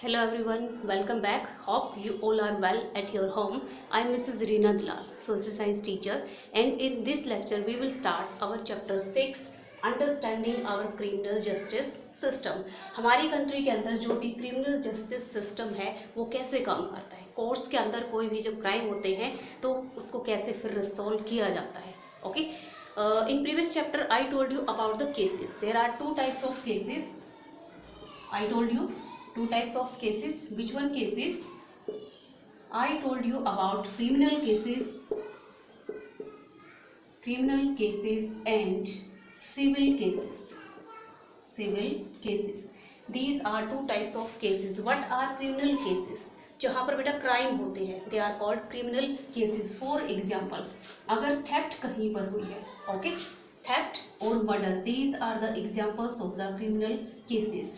Hello everyone, welcome back. Hope you all are well at your home. I am Mrs. Reena Dalal, social science teacher, and in this lecture we will start our chapter 6 understanding our criminal justice system. हमारी country के अंदर जो भी criminal justice system है वो कैसे काम करता है, कोर्ट्स के अंदर कोई भी जब क्राइम होते हैं तो उसको कैसे फिर रिजॉल्व किया जाता है। Okay, in previous chapter I told you about the cases. There are two types of cases. I told you two types of cases. Which one cases? I told you about criminal cases and civil cases. These are two types of cases. What are criminal cases? जहाँ पर बेटा crime होते हैं, they are called criminal cases. For example, अगर theft कहीं पर हुई है, okay, theft और murder, these are the examples of the criminal cases.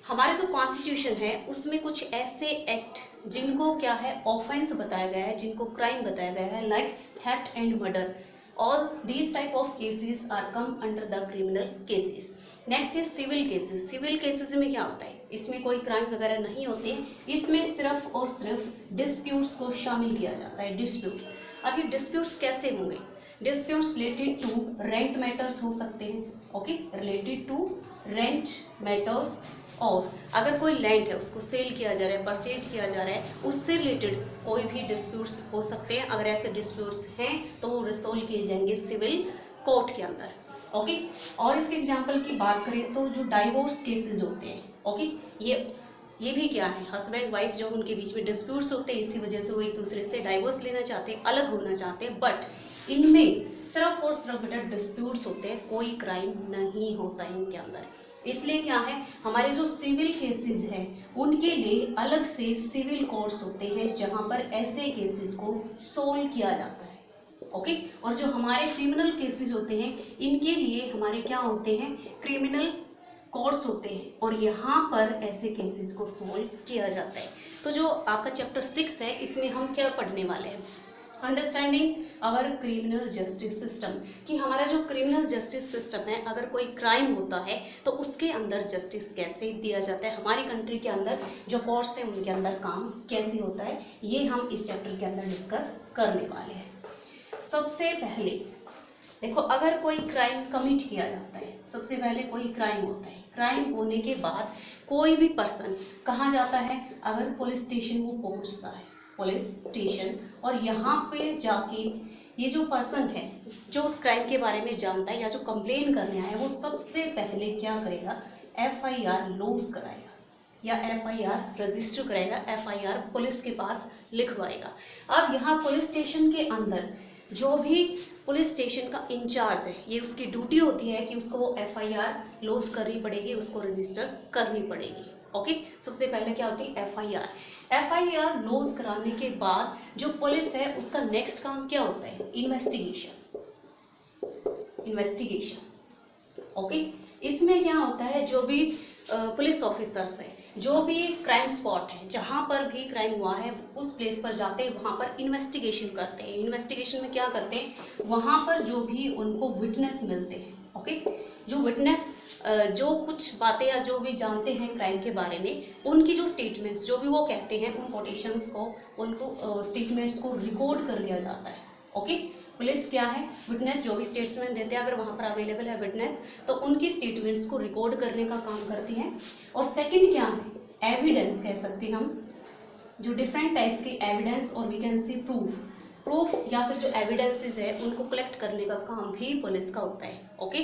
हमारे जो कॉन्स्टिट्यूशन है उसमें कुछ ऐसे एक्ट जिनको क्या है ऑफेंस बताया गया है, जिनको क्राइम बताया गया है, like theft and murder. All these type of cases are come under the criminal cases. Next is civil cases. Civil cases में क्या होता है, इसमें कोई क्राइम वगैरह नहीं होते हैं, इसमें सिर्फ और सिर्फ डिस्प्यूट्स को शामिल किया जाता है। डिस्प्यूट्स, अब ये डिस्प्यूट्स कैसे होंगे? Disputes related to rent matters हो सकते हैं, okay, related to rent matters. और अगर कोई लैंड है उसको सेल किया जा रहा है, परचेज किया जा रहा है, उससे रिलेटेड कोई भी डिस्प्यूट्स हो सकते हैं। अगर ऐसे डिस्प्यूट्स हैं तो वो रिजॉल्व किए जाएंगे सिविल कोर्ट के अंदर, ओके। और इसके एग्जांपल की बात करें तो जो डाइवोर्स केसेस होते हैं, ओके, ये भी क्या है, हस्बैंड वाइफ जो उनके बीच में डिस्प्यूट्स होते हैं, इसी वजह से वो एक दूसरे से डाइवोर्स लेना चाहते हैं, अलग होना चाहते हैं, बट इनमें सिर्फ और सिर्फ बेटा डिस्प्यूट्स होते हैं, कोई क्राइम नहीं होता है इनके अंदर। इसलिए क्या है, हमारे जो सिविल केसेस हैं उनके लिए अलग से सिविल कोर्ट्स होते हैं जहां पर ऐसे केसेस को सोल्व किया जाता है, ओके। और जो हमारे क्रिमिनल केसेस होते हैं इनके लिए हमारे क्या होते हैं, क्रिमिनल कोर्ट्स होते हैं, और यहाँ पर ऐसे केसेस को सोल्व किया जाता है। तो जो आपका चैप्टर 6 है इसमें हम क्या पढ़ने वाले हैं, understanding our criminal justice system, कि हमारा जो क्रिमिनल जस्टिस सिस्टम है, अगर कोई क्राइम होता है तो उसके अंदर जस्टिस कैसे दिया जाता है, हमारी कंट्री के अंदर जो कोर्ट्स हैं उनके अंदर काम कैसे होता है, ये हम इस चैप्टर के अंदर डिस्कस करने वाले हैं। सबसे पहले देखो, अगर कोई क्राइम कमिट किया जाता है, सबसे पहले कोई क्राइम होता है, क्राइम होने के बाद कोई भी पर्सन कहाँ जाता है, अगर पुलिस स्टेशन वो पहुँचता है, पुलिस स्टेशन, और यहाँ पे जाके ये जो पर्सन है जो उस क्राइम के बारे में जानता है या जो कंप्लेन करने आया है, वो सबसे पहले क्या करेगा, एफआईआर लॉन्च कराएगा या एफआईआर रजिस्टर कराएगा, एफआईआर पुलिस के पास लिखवाएगा। अब यहाँ पुलिस स्टेशन के अंदर जो भी पुलिस स्टेशन का इंचार्ज है, ये उसकी ड्यूटी होती है कि उसको वो एफआईआर लॉन्च करनी पड़ेगी, उसको रजिस्टर करनी पड़ेगी, ओके। सबसे पहले क्या होती है, एफआईआर लॉन्च कराने के बाद जो पुलिस है उसका नेक्स्ट काम क्या होता है, इन्वेस्टिगेशन, ओके। इसमें क्या होता है, जो भी पुलिस ऑफिसर्स हैं, जो भी क्राइम स्पॉट है, जहाँ पर भी क्राइम हुआ है उस प्लेस पर जाते हैं, वहाँ पर इन्वेस्टिगेशन करते हैं। इन्वेस्टिगेशन में क्या करते हैं, वहाँ पर जो भी उनको विटनेस मिलते हैं, ओके, जो विटनेस जो कुछ बातें या जो भी जानते हैं क्राइम के बारे में, उनकी जो स्टेटमेंट्स जो भी वो कहते हैं, उन कोटेशंस को, उनको स्टेटमेंट्स को रिकॉर्ड कर लिया जाता है, ओके। पुलिस क्या है, विटनेस जो भी स्टेटमेंट देते हैं, अगर वहाँ पर अवेलेबल है विटनेस तो उनकी स्टेटमेंट्स को रिकॉर्ड करने का काम करती हैं। और सेकंड क्या है, एविडेंस कह सकते हैं हम, जो डिफरेंट टाइप्स के एविडेंस, और वी कैन सी प्रूफ या फिर जो एविडेंसेस है उनको कलेक्ट करने का काम भी पुलिस का होता है, okay.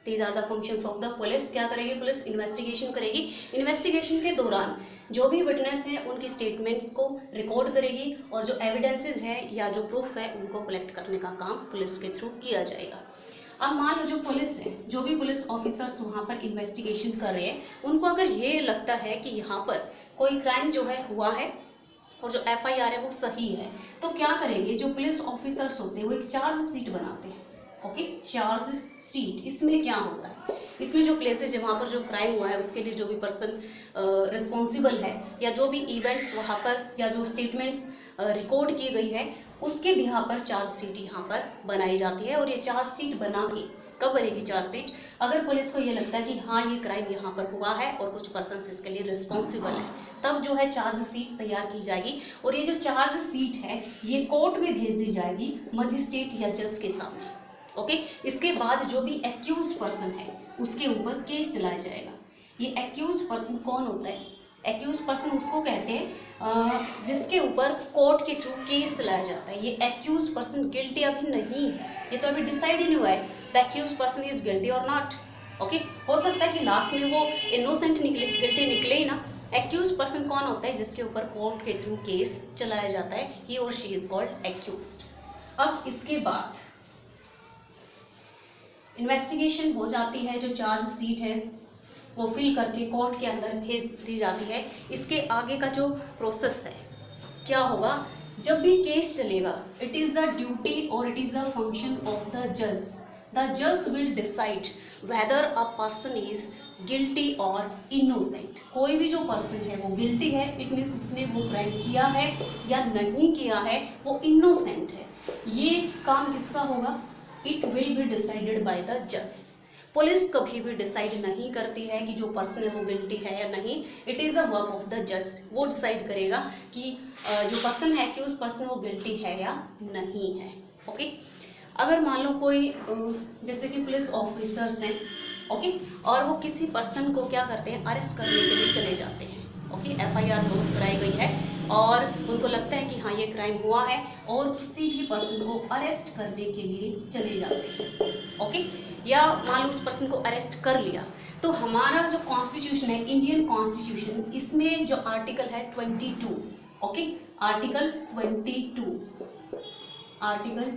These are the functions of the police. क्या करेगी पुलिस, इन्वेस्टिगेशन करेगी। इन्वेस्टिगेशन के दौरान जो भी विटनेस है उनकी स्टेटमेंट्स को रिकॉर्ड करेगी, और जो एविडेंसेस है या जो प्रूफ है उनको कलेक्ट करने का काम पुलिस के थ्रू किया जाएगा। अब मान लो जो पुलिस है, जो भी पुलिस ऑफिसर्स वहाँ पर इन्वेस्टिगेशन कर रहे हैं, उनको अगर ये लगता है कि यहाँ पर कोई क्राइम जो है हुआ है और जो एफआईआर है वो सही है, तो क्या करेंगे, जो पुलिस ऑफिसर्स होते हैं वो एक चार्ज शीट बनाते हैं, ओके, चार्ज शीट। इसमें क्या होता है, इसमें जो प्लेसेज है वहाँ पर जो क्राइम हुआ है उसके लिए जो भी पर्सन रिस्पॉन्सिबल है, या जो भी इवेंट्स वहाँ पर या जो स्टेटमेंट्स रिकॉर्ड की गई है, उसके बिहाफ पर चार्ज शीट यहाँ पर बनाई जाती है। और ये चार्ज शीट बना के कब बनेगी चार्जशीट? अगर पुलिस को ये लगता है कि हाँ ये क्राइम यहाँ पर हुआ है और कुछ पर्सन इसके लिए रिस्पॉन्सिबल है, तब जो है चार्जशीट तैयार की जाएगी। और ये जो चार्जशीट है ये कोर्ट में भेज दी जाएगी मजिस्ट्रेट या जज के सामने। ओके, इसके बाद जो भी एक्यूज पर्सन है उसके ऊपर केस चलाया जाएगा। ये एक्यूज पर्सन कौन होता है? एक्यूज पर्सन उसको कहते हैं जिसके ऊपर कोर्ट के थ्रू केस चलाया जाता है। ये एक्यूज पर्सन गिल्टी अभी नहीं है, ये तो अभी डिसाइड ही नहीं हुआ है the accuse person is guilty और नॉट। ओके, हो सकता है कि लास्ट में वो इनोसेंट निकले, गिल्टी निकले ही ना। एक्यूज पर्सन कौन होता है? जिसके ऊपर कोर्ट के थ्रू केस चलाया जाता है, ही और शी इज कॉल्ड एक्यूज्ड। अब इसके बाद इन्वेस्टिगेशन हो जाती है, जो चार्जशीट है वो फिल करके कोर्ट के अंदर भेज दी जाती है। इसके आगे का जो प्रोसेस है क्या होगा? जब भी केस चलेगा, इट इज़ द ड्यूटी और it is the function of the जज। द जज will decide whether a person is guilty और इनोसेंट। कोई भी जो पर्सन है वो गिल्टी है, इट मीन्स उसने वो क्राइम किया है या नहीं किया है, वो इनोसेंट है। ये काम किसका होगा? It will be decided by the जज। पुलिस कभी भी डिसाइड नहीं करती है कि जो पर्सन है वो गिल्टी है या नहीं। It is a work of the जज। वो डिसाइड करेगा कि जो पर्सन है कि उस पर्सन वो गिल्टी है या नहीं है। ओके, अगर मान लो कोई जैसे कि पुलिस ऑफिसर्स हैं, ओके, और वो किसी पर्सन को क्या करते हैं? अरेस्ट करने के लिए चले जाते हैं। ओके, FIR लॉन्च कराई गई है और उनको लगता है कि हाँ ये क्राइम हुआ है और किसी भी पर्सन को अरेस्ट करने के लिए चले जाते हैं। ओके, या मान लो उस पर्सन को अरेस्ट कर लिया, तो हमारा जो कॉन्स्टिट्यूशन है, इंडियन कॉन्स्टिट्यूशन, इसमें जो आर्टिकल है 22, ओके, आर्टिकल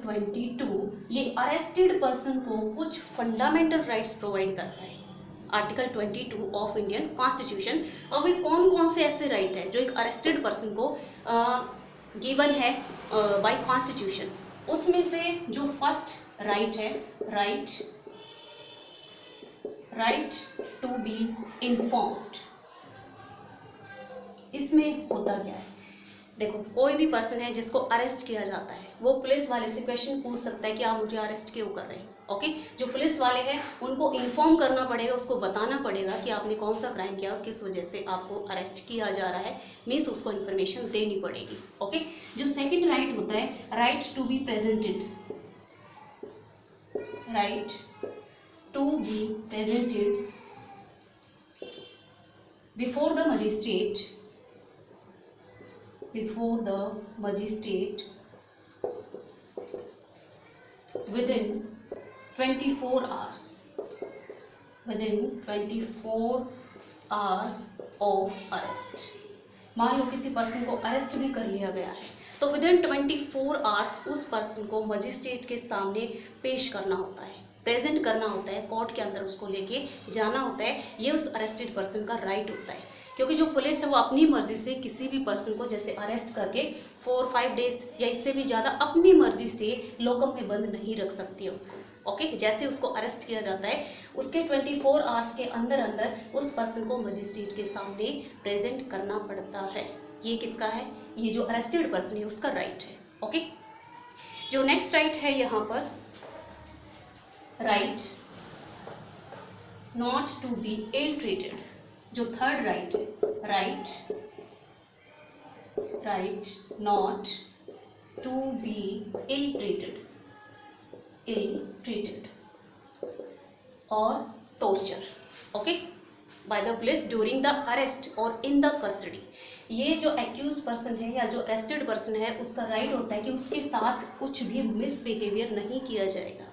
22, ये अरेस्टेड पर्सन को कुछ फंडामेंटल राइट्स प्रोवाइड करता है। Article 22 of Indian constitution. और वे कौन कौन से ऐसे राइट है जो एक अरेस्टेड पर्सन को गिवन है बाय कॉन्स्टिट्यूशन? उसमें से जो फर्स्ट राइट है, राइट टू बी इन्फॉर्म्ड। इसमें होता क्या है? देखो, कोई भी पर्सन है जिसको अरेस्ट किया जाता है, वो पुलिस वाले से क्वेश्चन पूछ सकता है कि आप मुझे अरेस्ट क्यों कर रहे हैं। ओके, जो पुलिस वाले हैं उनको इन्फॉर्म करना पड़ेगा, उसको बताना पड़ेगा कि आपने कौन सा क्राइम किया और किस वजह से आपको अरेस्ट किया जा रहा है, मीन्स उसको इन्फॉर्मेशन देनी पड़ेगी। ओके, जो सेकंड राइट होता है, right to be presented, right to be presented before the magistrate, within 24 hours, of arrest। मान लो किसी पर्सन को अरेस्ट भी कर लिया गया है, तो विदिन 24 आवर्स उस पर्सन को मजिस्ट्रेट के सामने पेश करना होता है, प्रेजेंट करना होता है, कोर्ट के अंदर उसको लेके जाना होता है। ये उस अरेस्टेड पर्सन का राइट होता है, क्योंकि जो पुलिस है वो अपनी मर्जी से किसी भी पर्सन को जैसे अरेस्ट करके 4-5 डेज या इससे भी ज़्यादा अपनी मर्जी से लोकअप में बंद नहीं रख सकती है उसको। ओके, जैसे उसको अरेस्ट किया जाता है उसके 24 आवर्स के अंदर अंदर उस पर्सन को मजिस्ट्रेट के सामने प्रेजेंट करना पड़ता है। ये किसका है? ये जो अरेस्टेड पर्सन है उसका राइट है। ओके, जो नेक्स्ट राइट है यहाँ पर, right not to be ill treated. जो थर्ड राइट है, right not to be ill treated और torture, okay, by the police during the arrest और इन द कस्टडी। ये जो एक्यूज पर्सन है या जो अरेस्टेड पर्सन है उसका राइट होता है कि उसके साथ कुछ भी मिसबिहेवियर नहीं किया जाएगा।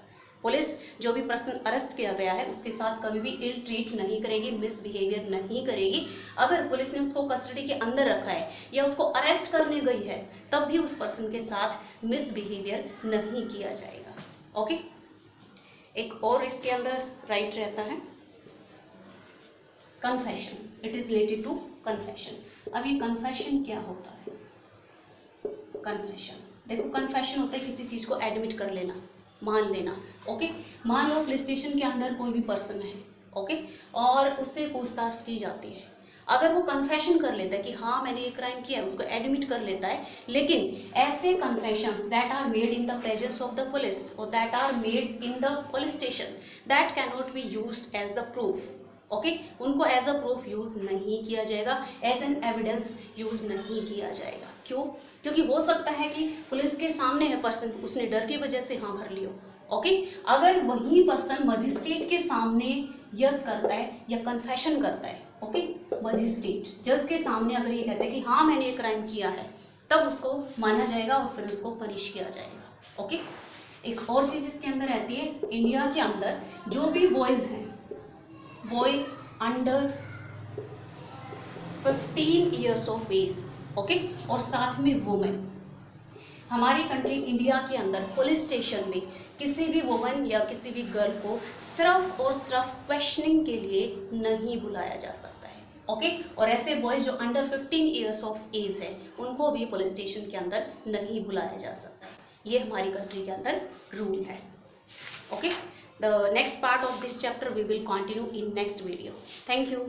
पुलिस जो भी पर्सन अरेस्ट किया गया है उसके साथ कभी भी इल ट्रीट नहीं करेगी, मिसबिहेवियर नहीं करेगी। अगर पुलिस ने उसको कस्टडी के अंदर रखा है या उसको अरेस्ट करने गई है तब भी उस पर्सन के साथ मिसबिहेवियर नहीं किया जाएगा। ओके, एक और इसके अंदर राइट रहता है confession. It is related to confession. अब ये कन्फेशन क्या होता है? कन्फेशन, देखो, कन्फेशन होता है किसी चीज को एडमिट कर लेना, मान लेना। ओके, मान लो पुलिस स्टेशन के अंदर कोई भी पर्सन है, ओके, और उससे पूछताछ की जाती है अगर वो कन्फेशन कर लेता है कि हाँ मैंने ये क्राइम किया है, उसको एडमिट कर लेता है, लेकिन ऐसे confessions that are made in the presence of the police और that are made in the police station that can not be used as the proof. Okay, उनको एज अ प्रूफ यूज नहीं किया जाएगा, एज एन एविडेंस यूज नहीं किया जाएगा। क्यों? क्योंकि हो सकता है कि पुलिस के सामने है पर्सन, उसने डर की वजह से हाँ भर लियो। ओके, अगर वही पर्सन मजिस्ट्रेट के सामने यस करता है या कन्फेशन करता है, ओके, मजिस्ट्रेट जज के सामने अगर ये कहता है कि हाँ मैंने ये क्राइम किया है, तब उसको माना जाएगा और फिर उसको पनिश किया जाएगा। ओके, एक और चीज़ इसके अंदर रहती है, इंडिया के अंदर जो भी बॉयज़ हैं, boys under 15 years of age, okay, और साथ में वुमेन, हमारी कंट्री इंडिया के अंदर पुलिस स्टेशन में किसी भी वुमन या किसी भी गर्ल को सिर्फ और सिर्फ क्वेश्चनिंग के लिए नहीं बुलाया जा सकता है। ओके, और ऐसे बॉयज़ जो अंडर 15 ईयर्स ऑफ एज है उनको भी पुलिस स्टेशन के अंदर नहीं बुलाया जा सकता है। ये हमारी कंट्री के अंदर रूल है। Okay, the next part of this chapter we will continue in next video. Thank you.